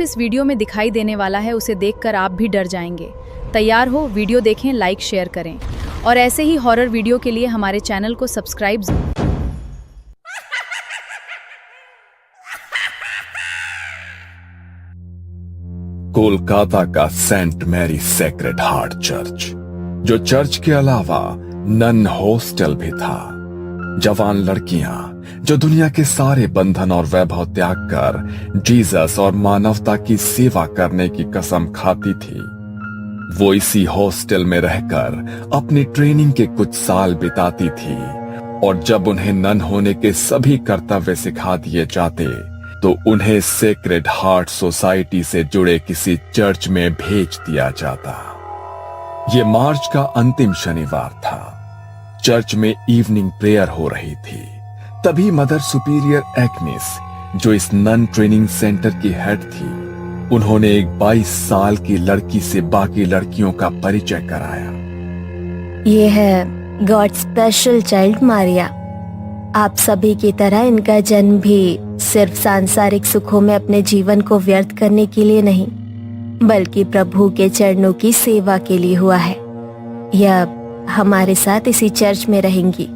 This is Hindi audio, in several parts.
इस वीडियो में दिखाई देने वाला है उसे देखकर आप भी डर जाएंगे। तैयार हो? वीडियो देखें, लाइक शेयर करें और ऐसे ही हॉरर वीडियो के लिए हमारे चैनल को सब्सक्राइब। कोलकाता का Saint Mary Sacred Heart church, जो चर्च के अलावा नन हॉस्टल भी था। जवान लड़कियां जो दुनिया के सारे बंधन और वैभव त्याग कर जीसस और मानवता की सेवा करने की कसम खाती थी, वो इसी हॉस्टल में रहकर अपनी ट्रेनिंग के कुछ साल बिताती थी। और जब उन्हें नन होने के सभी कर्तव्य सिखा दिए जाते तो उन्हें सेक्रेड हार्ट सोसाइटी से जुड़े किसी चर्च में भेज दिया जाता। ये मार्च का अंतिम शनिवार था। चर्च में इवनिंग प्रेयर हो रही थी। तभी मदर सुपीरियर एग्नेस, जो इस नन ट्रेनिंग सेंटर की हेड थी, उन्होंने एक 22 साल की लड़की से बाकी लड़कियों का परिचय कराया। ये है गॉड स्पेशल चाइल्ड मारिया। आप सभी की तरह इनका जन्म भी सिर्फ सांसारिक सुखों में अपने जीवन को व्यर्थ करने के लिए नहीं, बल्कि प्रभु के चरणों की सेवा के लिए हुआ है। यह हमारे साथ इसी चर्च में रहेंगी।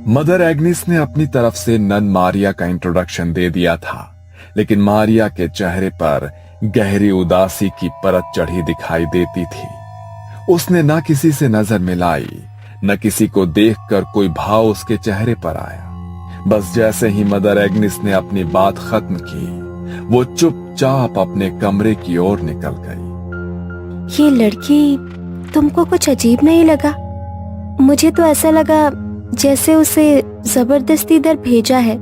मदर एग्नेस ने अपनी तरफ से नन मारिया का इंट्रोडक्शन दे दिया था, लेकिन मारिया के चेहरे पर गहरी उदासी की परत चढ़ी दिखाई देती थी। उसने न किसी से नजर मिलाई, न किसी को देखकर कोई भाव उसके चेहरे पर आया। बस जैसे ही मदर एग्नेस ने अपनी बात खत्म की, वो चुपचाप अपने कमरे की ओर निकल गई। ये लड़की तुमको कुछ अजीब नहीं लगा? मुझे तो ऐसा लगा जैसे उसे जबरदस्ती इधर भेजा है।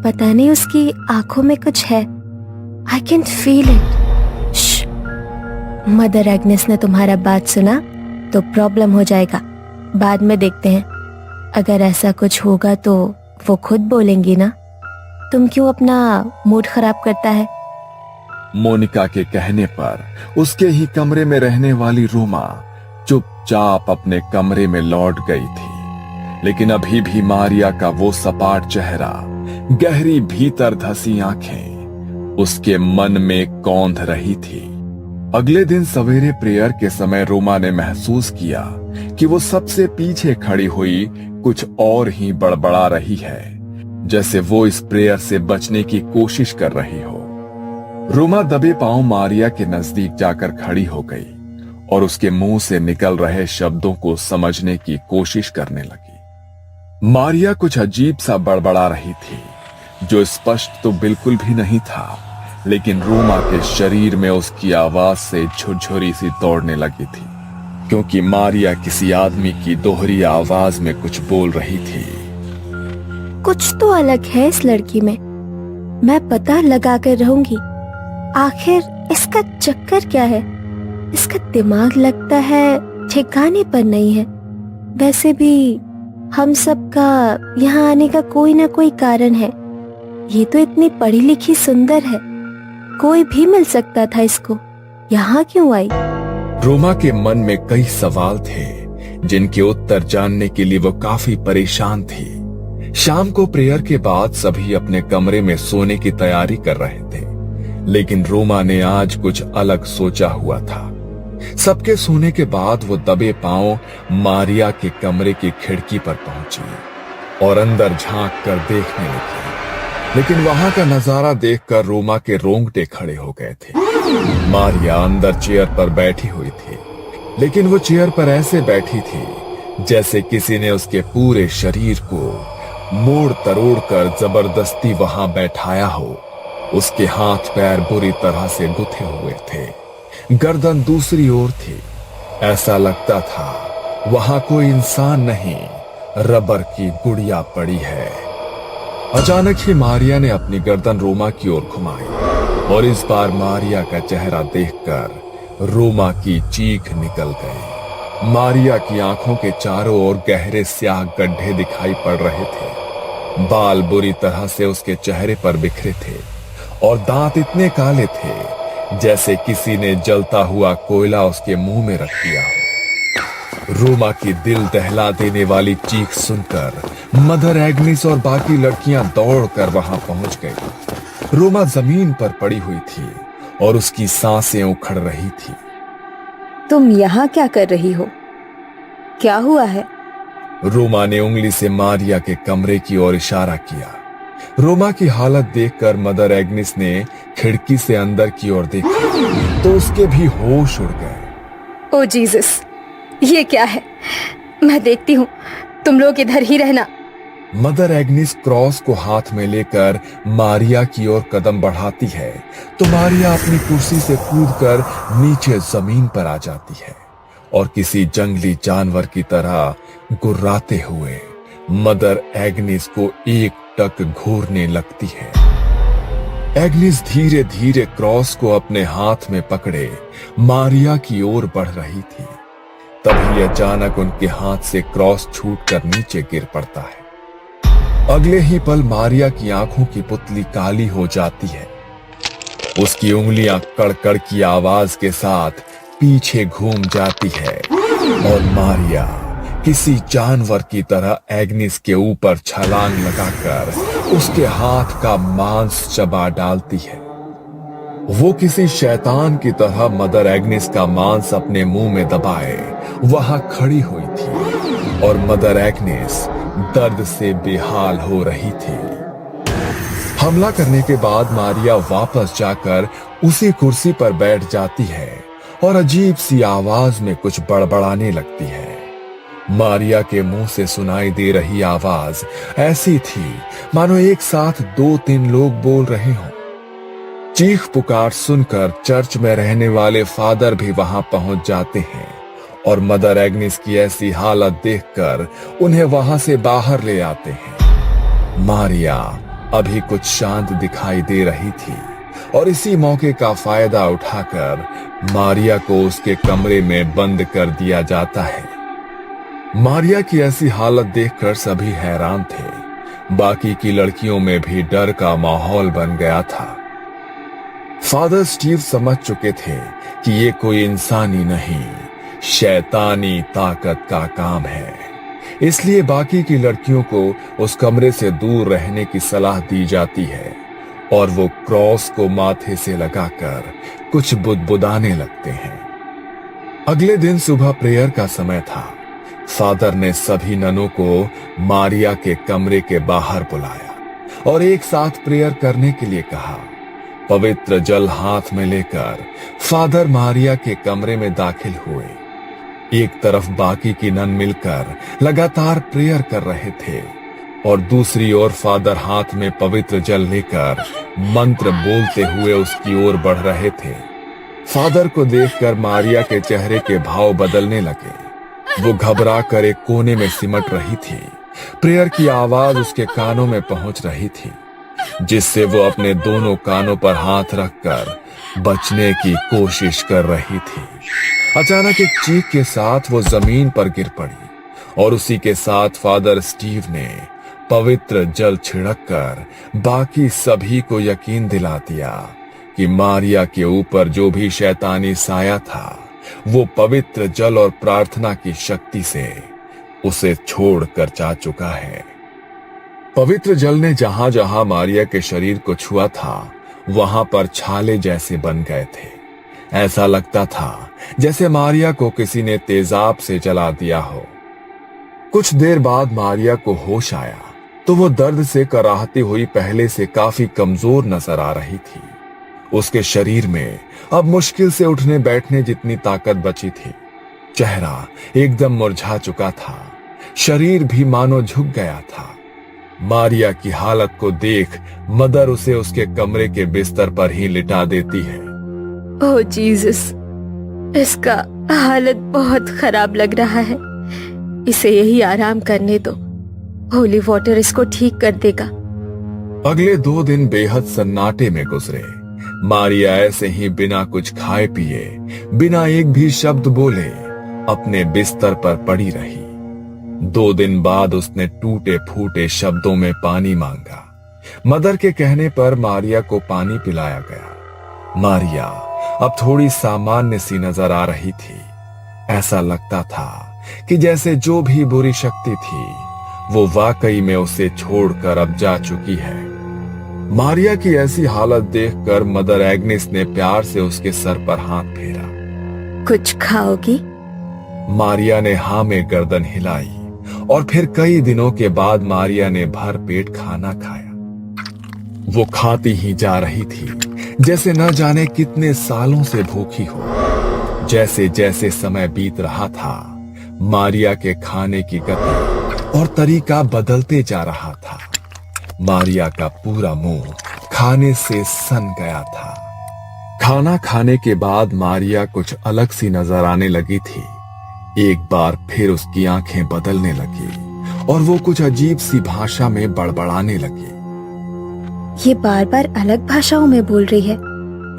पता नहीं उसकी आंखों में कुछ है। I can feel it. Mother Agnes ने तुम्हारा बात सुना तो प्रॉब्लम हो जाएगा। बाद में देखते हैं। अगर ऐसा कुछ होगा तो वो खुद बोलेंगी ना। तुम क्यों अपना मूड खराब करता है? मोनिका के कहने पर उसके ही कमरे में रहने वाली रोमा चुपचाप अपने कमरे में लौट गई थी। लेकिन अभी भी मारिया का वो सपाट चेहरा, गहरी भीतर धसी आंखें उसके मन में कौंध रही थी। अगले दिन सवेरे प्रेयर के समय रोमा ने महसूस किया कि वो सबसे पीछे खड़ी हुई कुछ और ही बड़बड़ा रही है, जैसे वो इस प्रेयर से बचने की कोशिश कर रही हो। रोमा दबे पांव मारिया के नजदीक जाकर खड़ी हो गई और उसके मुंह से निकल रहे शब्दों को समझने की कोशिश करने लगी। मारिया कुछ अजीब सा बड़बड़ा रही थी, जो स्पष्ट तो बिल्कुल भी नहीं था, लेकिन रोमा के शरीर में उसकी आवाज से झुरझुरी सी दौड़ने लगी थी, क्योंकि मारिया किसी आदमी की दोहरी आवाज में कुछ बोल रही थी। कुछ तो अलग है इस लड़की में। मैं पता लगा कर रहूंगी आखिर इसका चक्कर क्या है। इसका दिमाग लगता है ठिकाने पर नहीं है। वैसे भी हम सबका यहाँ आने का कोई ना कोई कारण है। ये तो इतनी पढ़ी लिखी सुंदर है, कोई भी मिल सकता था इसको। यहाँ क्यों आई? रोमा के मन में कई सवाल थे, जिनके उत्तर जानने के लिए वो काफी परेशान थी। शाम को प्रेयर के बाद सभी अपने कमरे में सोने की तैयारी कर रहे थे, लेकिन रोमा ने आज कुछ अलग सोचा हुआ था। सबके सोने के बाद वो दबे पांव मारिया के कमरे की खिड़की पर पहुंची और अंदर झांक कर देखने लगी। लेकिन वहां का नजारा देखकर रोमा के रोंगटे खड़े हो गए थे। मारिया अंदर चेयर पर बैठी हुई थी, लेकिन वो चेयर पर ऐसे बैठी थी जैसे किसी ने उसके पूरे शरीर को मोड़ तरोड़ कर जबरदस्ती वहां बैठाया हो। उसके हाथ पैर बुरी तरह से गुथे हुए थे, गर्दन दूसरी ओर थी। ऐसा लगता था वहां कोई इंसान नहीं, रबर की गुड़िया पड़ी है। अचानक ही मारिया ने अपनी गर्दन रोमा की ओर घुमाई और इस बार मारिया का चेहरा देखकर रोमा की चीख निकल गई। मारिया की आंखों के चारों ओर गहरे स्याह गड्ढे दिखाई पड़ रहे थे। बाल बुरी तरह से उसके चेहरे पर बिखरे थे और दांत इतने काले थे जैसे किसी ने जलता हुआ कोयला उसके मुंह में रख दिया। रोमा की दिल दहला देने वाली चीख सुनकर मदर एग्नेस और बाकी लड़कियां दौड़कर वहां पहुंच गई। रोमा जमीन पर पड़ी हुई थी और उसकी सांसें उखड़ रही थी। तुम यहाँ क्या कर रही हो? क्या हुआ है? रोमा ने उंगली से मारिया के कमरे की ओर इशारा किया। रोमा की हालत देखकर मदर एग्निस ने खिड़की से अंदर की ओर देखा तो उसके भी होश उड़ गए। ओ जीसस, ये क्या है? मैं देखती हूँ, तुम लोग इधर ही रहना। मदर एग्निस क्रॉस को हाथ में लेकर मारिया की ओर कदम बढ़ाती है तो मारिया अपनी कुर्सी से कूदकर नीचे जमीन पर आ जाती है और किसी जंगली जानवर की तरह गुर्राते हुए मदर एग्निस को एक टक घूरने लगती है। एग्निस धीरे धीरे क्रॉस को अपने हाथ में पकड़े मारिया की ओर बढ़ रही थी। तभी अचानक उनके हाथ से क्रॉस छूटकर नीचे गिर पड़ता है। अगले ही पल मारिया की आंखों की पुतली काली हो जाती है। उसकी उंगलियां कड़कड़ की आवाज के साथ पीछे घूम जाती है और मारिया किसी जानवर की तरह एग्निस के ऊपर छलांग लगाकर उसके हाथ का मांस चबा डालती है। वो किसी शैतान की तरह मदर एग्निस का मांस अपने मुंह में दबाए वहां खड़ी हुई थी और मदर एग्निस दर्द से बेहाल हो रही थी। हमला करने के बाद मारिया वापस जाकर उसी कुर्सी पर बैठ जाती है और अजीब सी आवाज में कुछ बड़बड़ाने लगती है। मारिया के मुंह से सुनाई दे रही आवाज ऐसी थी मानो एक साथ 2-3 लोग बोल रहे हों। चीख पुकार सुनकर चर्च में रहने वाले फादर भी वहां पहुंच जाते हैं और मदर एग्निस की ऐसी हालत देखकर उन्हें वहां से बाहर ले आते हैं। मारिया अभी कुछ शांत दिखाई दे रही थी और इसी मौके का फायदा उठाकर मारिया को उसके कमरे में बंद कर दिया जाता है। मारिया की ऐसी हालत देखकर सभी हैरान थे। बाकी की लड़कियों में भी डर का माहौल बन गया था। फादर स्टीव समझ चुके थे कि ये कोई इंसानी नहीं, शैतानी ताकत का काम है। इसलिए बाकी की लड़कियों को उस कमरे से दूर रहने की सलाह दी जाती है और वो क्रॉस को माथे से लगाकर कुछ बुदबुदाने लगते हैं। अगले दिन सुबह प्रेयर का समय था। फादर ने सभी ननों को मारिया के कमरे के बाहर बुलाया और एक साथ प्रेयर करने के लिए कहा। पवित्र जल हाथ में लेकर फादर मारिया के कमरे में दाखिल हुए। एक तरफ बाकी की नन मिलकर लगातार प्रेयर कर रहे थे और दूसरी ओर फादर हाथ में पवित्र जल लेकर मंत्र बोलते हुए उसकी ओर बढ़ रहे थे। फादर को देखकर मारिया के चेहरे के भाव बदलने लगे। वो घबरा कर एक कोने में सिमट रही थी। प्रेयर की आवाज उसके कानों में पहुंच रही थी, जिससे वो अपने दोनों कानों पर हाथ रखकर बचने की कोशिश कर रही थी। अचानक एक चीख के साथ वो जमीन पर गिर पड़ी और उसी के साथ फादर स्टीव ने पवित्र जल छिड़ककर बाकी सभी को यकीन दिला दिया कि मारिया के ऊपर जो भी शैतानी साया था वो पवित्र जल और प्रार्थना की शक्ति से उसे छोड़कर जा चुका है। पवित्र जल ने जहां जहां मारिया के शरीर को छुआ था वहां पर छाले जैसे बन गए थे। ऐसा लगता था जैसे मारिया को किसी ने तेजाब से जला दिया हो। कुछ देर बाद मारिया को होश आया तो वो दर्द से कराहती हुई पहले से काफी कमजोर नजर आ रही थी। उसके शरीर में अब मुश्किल से उठने बैठने जितनी ताकत बची थी। चेहरा एकदम मुरझा चुका था, शरीर भी मानो झुक गया था। मारिया की हालत को देख मदर उसे उसके कमरे के बिस्तर पर ही लिटा देती है। ओह जीसस, इसका हालत बहुत खराब लग रहा है। इसे यही आराम करने दो, होली वाटर इसको ठीक कर देगा। अगले 2 दिन बेहद सन्नाटे में गुजरे। मारिया ऐसे ही बिना कुछ खाए पिए, बिना एक भी शब्द बोले अपने बिस्तर पर पड़ी रही। 2 दिन बाद उसने टूटे फूटे शब्दों में पानी मांगा। मदर के कहने पर मारिया को पानी पिलाया गया। मारिया अब थोड़ी सामान्य सी नजर आ रही थी। ऐसा लगता था कि जैसे जो भी बुरी शक्ति थी वो वाकई में उसे छोड़कर अब जा चुकी है। मारिया की ऐसी हालत देखकर मदर एग्नेस ने प्यार से उसके सर पर हाथ फेरा। कुछ खाओगी? मारिया ने हाँ में गर्दन हिलाई और फिर कई दिनों के बाद मारिया ने भर पेट खाना खाया। वो खाती ही जा रही थी जैसे न जाने कितने सालों से भूखी हो। जैसे जैसे समय बीत रहा था, मारिया के खाने की गति और तरीका बदलते जा रहा था। मारिया का पूरा मुंह खाने से सन गया था। खाना खाने के बाद मारिया कुछ अलग सी नजर आने लगी थी। एक बार फिर उसकी आंखें बदलने लगी और वो कुछ अजीब सी भाषा में बड़बड़ाने लगी। ये बार बार अलग भाषाओं में बोल रही है,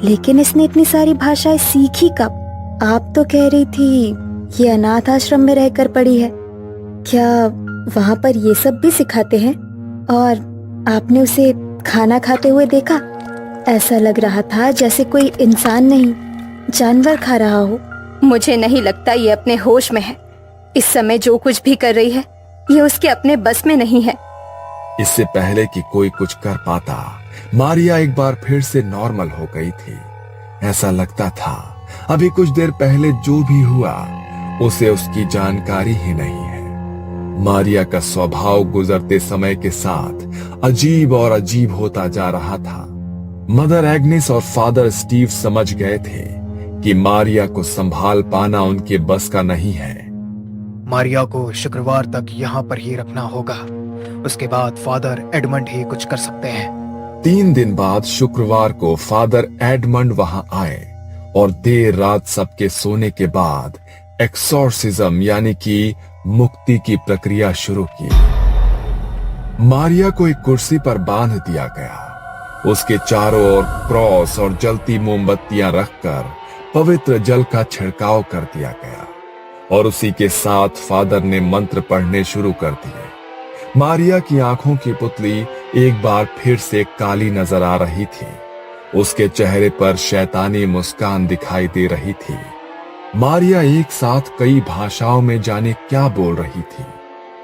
लेकिन इसने इतनी सारी भाषाएं सीखी कब? आप तो कह रही थी ये अनाथ आश्रम में रहकर पढ़ी है। क्या वहाँ पर ये सब भी सिखाते हैं? और आपने उसे खाना खाते हुए देखा? ऐसा लग रहा था जैसे कोई इंसान नहीं, जानवर खा रहा हो। मुझे नहीं लगता ये अपने होश में है। इस समय जो कुछ भी कर रही है ये उसके अपने बस में नहीं है। इससे पहले कि कोई कुछ कर पाता, मारिया एक बार फिर से नॉर्मल हो गई थी। ऐसा लगता था अभी कुछ देर पहले जो भी हुआ उसे उसकी जानकारी ही नहीं है। मारिया का स्वभाव गुजरते समय के साथ अजीब और अजीब होता जा रहा था। मदर एग्नेस और फादर स्टीव समझ गए थे कि मारिया को संभाल पाना उनके बस का नहीं है। मारिया को शुक्रवार तक यहाँ पर ही रखना होगा। उसके बाद फादर एडमंड ही कुछ कर सकते हैं। 3 दिन बाद शुक्रवार को फादर एडमंड वहां आए और देर रात सबके सोने के बाद एक्सोर्सिज्म यानी कि मुक्ति की प्रक्रिया शुरू की। मारिया को एक कुर्सी पर बांध दिया गया। उसके चारों ओर क्रॉस और जलती मोमबत्तियां रखकर पवित्र जल का छिड़काव कर दिया गया और उसी के साथ फादर ने मंत्र पढ़ने शुरू कर दिए। मारिया की आंखों की पुतली एक बार फिर से काली नजर आ रही थी। उसके चेहरे पर शैतानी मुस्कान दिखाई दे रही थी। मारिया एक साथ कई भाषाओं में जाने क्या बोल रही थी।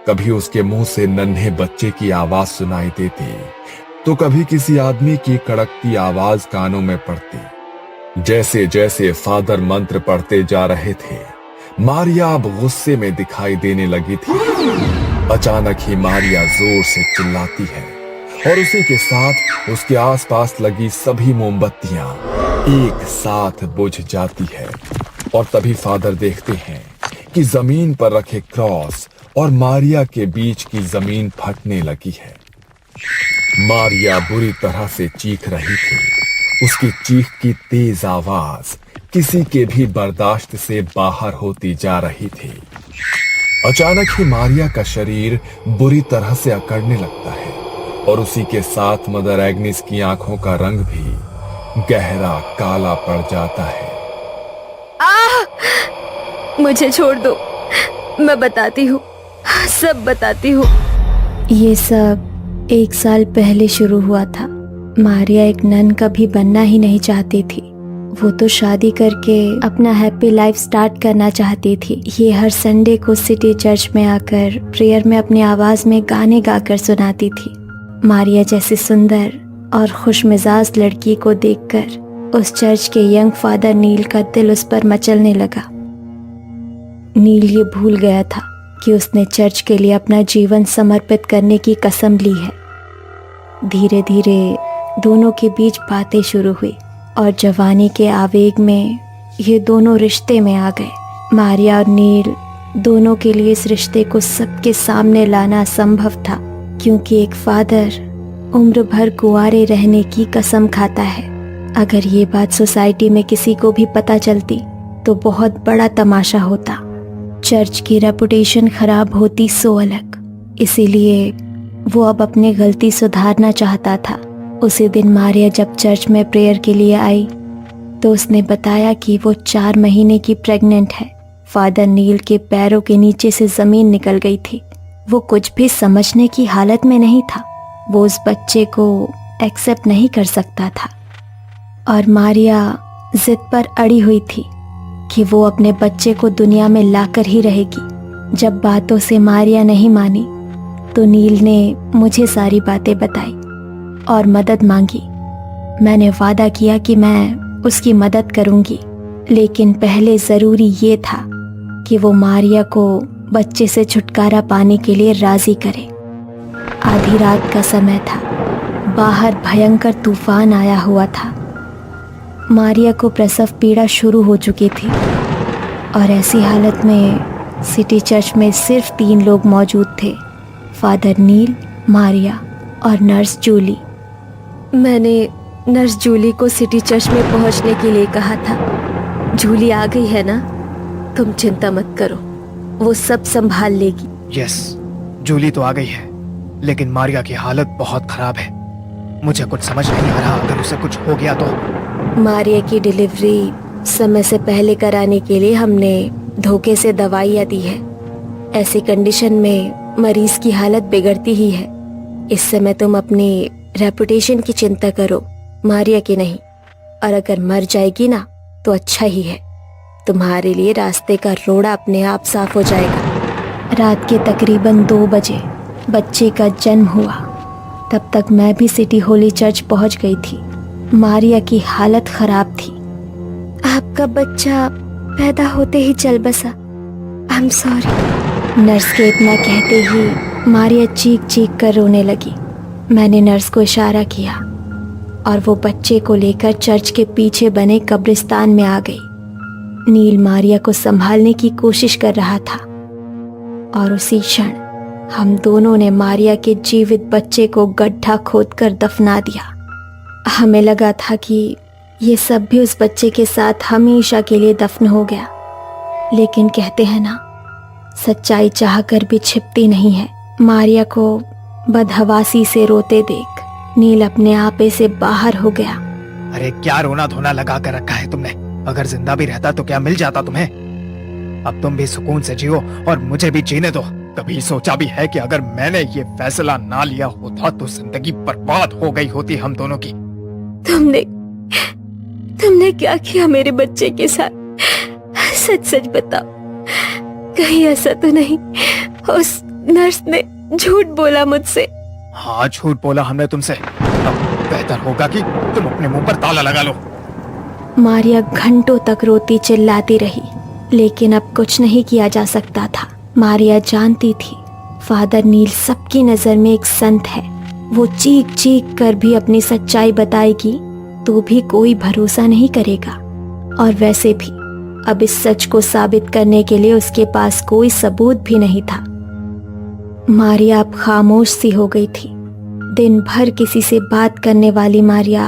कभी उसके मुंह से नन्हे बच्चे की आवाज सुनाई देती, तो कभी किसी आदमी की कड़कती आवाज कानों में पड़ती। जैसे जैसे फादर मंत्र पढ़ते जा रहे थे, मारिया अब गुस्से में दिखाई देने लगी थी। अचानक ही मारिया जोर से चिल्लाती है और उसी के साथ उसके आसपास लगी सभी मोमबत्तियां एक साथ बुझ जाती है। और तभी फादर देखते हैं कि जमीन पर रखे क्रॉस और मारिया के बीच की जमीन फटने लगी है। मारिया बुरी तरह से चीख रही थी। उसकी चीख की तेज आवाज किसी के भी बर्दाश्त से बाहर होती जा रही थी। अचानक ही मारिया का शरीर बुरी तरह से अकड़ने लगता है और उसी के साथ मदर एग्नेस की आंखों का रंग भी गहरा काला पड़ जाता है। मुझे छोड़ दो, मैं बताती हूँ, सब बताती हूँ। ये सब 1 साल पहले शुरू हुआ था। मारिया एक नन कभी बनना ही नहीं चाहती थी। वो तो शादी करके अपना हैप्पी लाइफ स्टार्ट करना चाहती थी। ये हर संडे को सिटी चर्च में आकर प्रेयर में अपनी आवाज में गाने गाकर सुनाती थी। मारिया जैसी सुंदर और खुशमिजाज लड़की को देखकर उस चर्च के यंग फादर नील का दिल उस पर मचलने लगा। नील ये भूल गया था कि उसने चर्च के लिए अपना जीवन समर्पित करने की कसम ली है। धीरे धीरे दोनों के बीच बातें शुरू हुई और जवानी के आवेग में ये दोनों रिश्ते में आ गए। मारिया और नील दोनों के लिए इस रिश्ते को सबके सामने लाना असंभव था, क्योंकि एक फादर उम्र भर कुंवारे रहने की कसम खाता है। अगर ये बात सोसाइटी में किसी को भी पता चलती तो बहुत बड़ा तमाशा होता। चर्च की रेपुटेशन खराब होती सो अलग। इसीलिए वो अब अपनी गलती सुधारना चाहता था। उसी दिन मारिया जब चर्च में प्रेयर के लिए आई तो उसने बताया कि वो 4 महीने की प्रेग्नेंट है। फादर नील के पैरों के नीचे से जमीन निकल गई थी। वो कुछ भी समझने की हालत में नहीं था। वो उस बच्चे को एक्सेप्ट नहीं कर सकता था और मारिया जिद पर अड़ी हुई थी कि वो अपने बच्चे को दुनिया में लाकर ही रहेगी। जब बातों से मारिया नहीं मानी तो नील ने मुझे सारी बातें बताई और मदद मांगी। मैंने वादा किया कि मैं उसकी मदद करूंगी, लेकिन पहले ज़रूरी ये था कि वो मारिया को बच्चे से छुटकारा पाने के लिए राज़ी करे। आधी रात का समय था, बाहर भयंकर तूफान आया हुआ था। मारिया को प्रसव पीड़ा शुरू हो चुकी थी और ऐसी हालत में सिटी चर्च में सिर्फ 3 लोग मौजूद थे, फादर नील, मारिया और नर्स जूली। मैंने नर्स जूली को सिटी चर्च में पहुंचने के लिए कहा था। जूली आ गई है ना, तुम चिंता मत करो, वो सब संभाल लेगी। यस, जूली तो आ गई है, लेकिन मारिया की हालत बहुत खराब है। मुझे कुछ समझ नहीं आ रहा, अगर उसे कुछ हो गया तो। मारिया की डिलीवरी समय से पहले कराने के लिए हमने धोखे से दवाइयाँ दी है। ऐसी कंडीशन में मरीज की हालत बिगड़ती ही है। इस समय तुम अपनी रेपुटेशन की चिंता करो, मारिया की नहीं। और अगर मर जाएगी ना तो अच्छा ही है, तुम्हारे लिए रास्ते का रोड़ा अपने आप साफ हो जाएगा। रात के तकरीबन 2 बजे बच्चे का जन्म हुआ। तब तक मैं भी सिटी होली चर्च पहुंच गई थी। मारिया की हालत खराब थी। आपका बच्चा पैदा होते ही चल बसा। I am sorry. नर्स के इतना कहते ही मारिया चीख चीख कर रोने लगी। मैंने नर्स को इशारा किया और वो बच्चे को लेकर चर्च के पीछे बने कब्रिस्तान में आ गई। नील मारिया को संभालने की कोशिश कर रहा था और उसी क्षण हम दोनों ने मारिया के जीवित बच्चे को गड्ढा खोदकर दफना दिया। हमें लगा था कि ये सब भी उस बच्चे के साथ हमेशा के लिए दफन हो गया, लेकिन कहते हैं ना, सच्चाई चाहकर भी छिपती नहीं है। मारिया को बदहवासी से रोते देख नील अपने आपे से बाहर हो गया। अरे क्या रोना धोना लगा कर रखा है तुमने? अगर जिंदा भी रहता तो क्या मिल जाता तुम्हें? अब तुम भी सुकून से जियो और मुझे भी जीने दो। कभी सोचा भी है कि अगर मैंने ये फैसला ना लिया होता तो जिंदगी बर्बाद हो गई होती हम दोनों की। तुमने क्या किया मेरे बच्चे के साथ? सच सच बताओ, कहीं ऐसा तो नहीं उस नर्स ने झूठ बोला मुझसे? हाँ, झूठ बोला हमने तुमसे। अब बेहतर होगा कि तुम अपने मुंह पर ताला लगा लो। मारिया घंटों तक रोती चिल्लाती रही, लेकिन अब कुछ नहीं किया जा सकता था। मारिया जानती थी फादर नील सबकी नजर में एक संत है। वो चीख चीख कर भी अपनी सच्चाई बताएगी तो भी कोई भरोसा नहीं करेगा। और वैसे भी अब इस सच को साबित करने के लिए उसके पास कोई सबूत भी नहीं था। मारिया अब खामोश सी हो गई थी। दिन भर किसी से बात करने वाली मारिया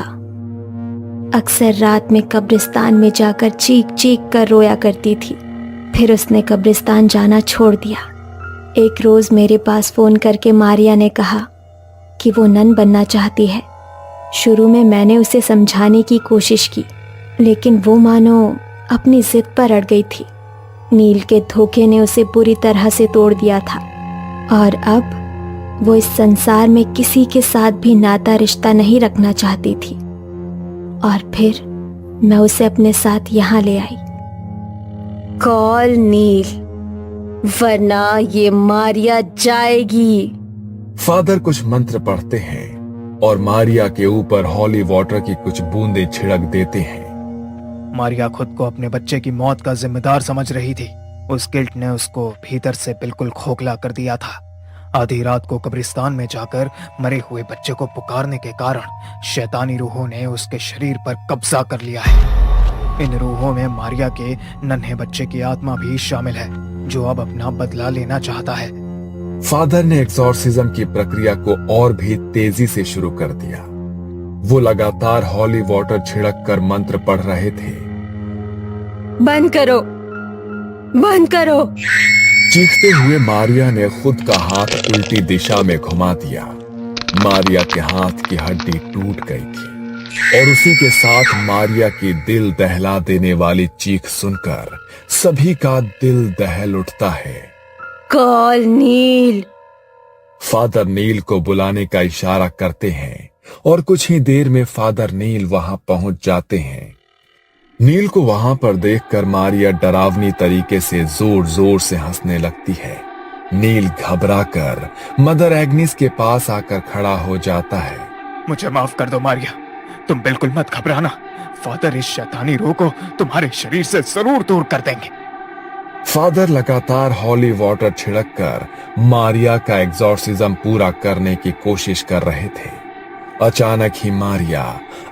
अक्सर रात में कब्रिस्तान में जाकर चीख चीख कर रोया करती थी। फिर उसने कब्रिस्तान जाना छोड़ दिया। एक रोज मेरे पास फोन करके मारिया ने कहा कि वो नन बनना चाहती है। शुरू में मैंने उसे समझाने की कोशिश की, लेकिन वो मानो अपनी जिद पर अड़ गई थी। नील के धोखे ने उसे बुरी तरह से तोड़ दिया था और अब वो इस संसार में किसी के साथ भी नाता रिश्ता नहीं रखना चाहती थी। और फिर मैं उसे अपने साथ यहाँ ले आई। कॉल नील, वरना ये मारिया जाएगी। फादर कुछ मंत्र पढ़ते हैं और मारिया के ऊपर हॉली वाटर की कुछ बूंदें छिड़क देते हैं। मारिया खुद को अपने बच्चे की मौत का जिम्मेदार समझ रही थी। उस गिल्ट ने उसको भीतर से बिल्कुल खोखला कर दिया था। आधी रात को कब्रिस्तान में जाकर मरे हुए बच्चे को पुकारने के कारण शैतानी रूहों ने उसके शरीर पर कब्जा कर लिया है। इन रूहों में मारिया के नन्हे बच्चे की आत्मा भी शामिल है, जो अब अपना बदला लेना चाहता है। फादर ने एक्सॉर्सिज्म की प्रक्रिया को और भी तेजी से शुरू कर दिया। वो लगातार हॉली वाटर छिड़क कर मंत्र पढ़ रहे थे। बंद करो, बंद करो। चीखते हुए मारिया ने खुद का हाथ उल्टी दिशा में घुमा दिया। मारिया के हाथ की हड्डी टूट गई थी और उसी के साथ मारिया की दिल दहला देने वाली चीख सुनकर सभी का दिल दहल उठता है। कॉल नील। फादर नील को बुलाने का इशारा करते हैं और कुछ ही देर में फादर नील वहां पहुंच जाते हैं। नील को वहां पर देखकर मारिया डरावनी तरीके से जोर जोर से हंसने लगती है। नील घबराकर मदर एग्निस के पास आकर खड़ा हो जाता है। मुझे माफ कर दो मारिया, तुम बिल्कुल मत घबराना। फादर इस शैतानी रूह को तुम्हारे शरीर से जरूर दूर कर देंगे। फादर लगातार हॉली वाटर छिड़ककर मारिया का एग्जॉर्सिज्म पूरा करने की कोशिश कर रहे थे। अचानक ही मारिया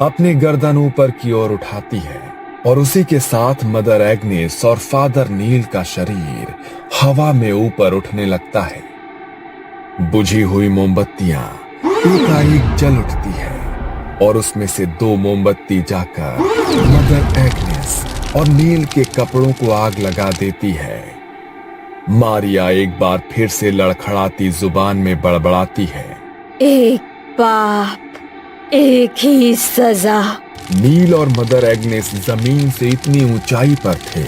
अपनी गर्दन ऊपर की ओर उठाती है और उसी के साथ मदर एग्नेस और फादर नील का शरीर हवा में ऊपर उठने लगता है। बुझी हुई मोमबत्तियां एकाएक जल उठती है और उसमें से 2 मोमबत्ती जाकर मदर एग्नेस और नील के कपड़ों को आग लगा देती है। मारिया एक बार फिर से लड़खड़ाती जुबान में बड़बड़ाती है, एक पाप, एक ही सजा। नील और मदर एग्नेस जमीन से इतनी ऊंचाई पर थे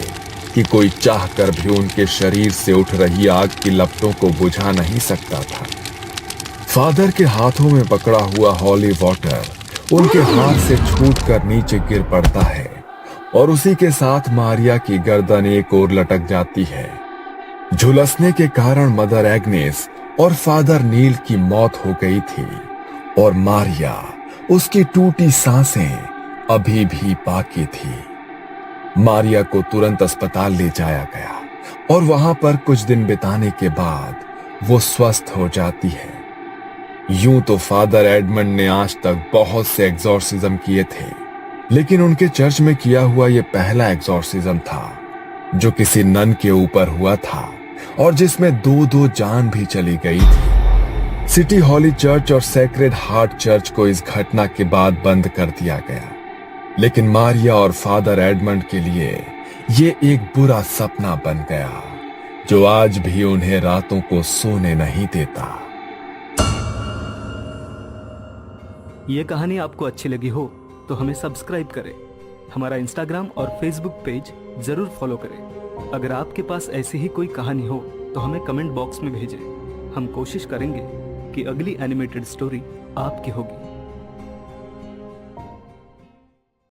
कि कोई चाहकर भी उनके शरीर से उठ रही आग की लपटों को बुझा नहीं सकता था। फादर के हाथों में पकड़ा हुआ हॉली वाटर उनके हाथ से छूटकर नीचे गिर पड़ता है और उसी के साथ मारिया की गर्दन एक ओर लटक जाती है। झुलसने के कारण मदर एग्नेस और फादर नील की मौत हो गई थी और मारिया, उसकी टूटी सांसें अभी भी बाकी थी। मारिया को तुरंत अस्पताल ले जाया गया और वहां पर कुछ दिन बिताने के बाद वो स्वस्थ हो जाती है। यूं तो फादर एडमंड ने आज तक बहुत से एग्जॉर्सिज्म किए थे, लेकिन उनके चर्च में किया हुआ यह पहला एग्जॉर्सिज्म था जो किसी नन के ऊपर हुआ था और जिसमें 2-2 जान भी चली गई थी। सिटी हॉली चर्च और सेक्रेड हार्ट चर्च को इस घटना के बाद बंद कर दिया गया, लेकिन मारिया और फादर एडमंड के लिए ये एक बुरा सपना बन गया जो आज भी उन्हें रातों को सोने नहीं देता। ये कहानी आपको अच्छी लगी हो तो हमें सब्सक्राइब करें, हमारा इंस्टाग्राम और फेसबुक पेज जरूर फॉलो करें। अगर आपके पास ऐसी ही कोई कहानी हो तो हमें कमेंट बॉक्स में भेजें। हम कोशिश करेंगे कि अगली एनिमेटेड स्टोरी आपकी होगी।